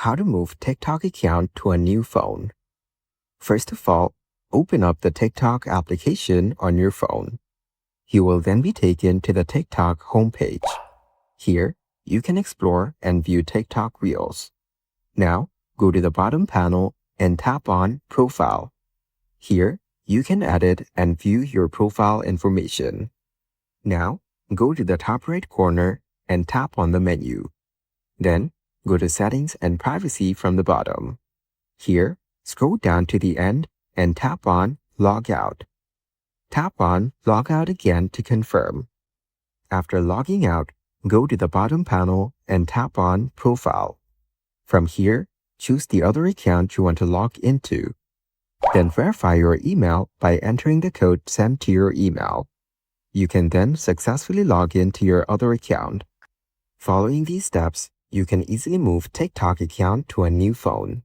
How to move TikTok account to a new phone. First of all, open up the TikTok application on your phone. You will then be taken to the TikTok homepage. Here, you can explore and view TikTok Reels. Now, go to the bottom panel and tap on Profile. Here, you can edit and view your profile information. Now, go to the top right corner and tap on the menu. Then, go to Settings and Privacy from the bottom. Here, scroll down to the end and tap on Log Out. Tap on Log Out again to confirm. After logging out, go to the bottom panel and tap on Profile. From here, choose the other account you want to log into. Then verify your email by entering the code sent to your email. You can then successfully log into your other account. Following these steps, you can easily move TikTok account to a new phone.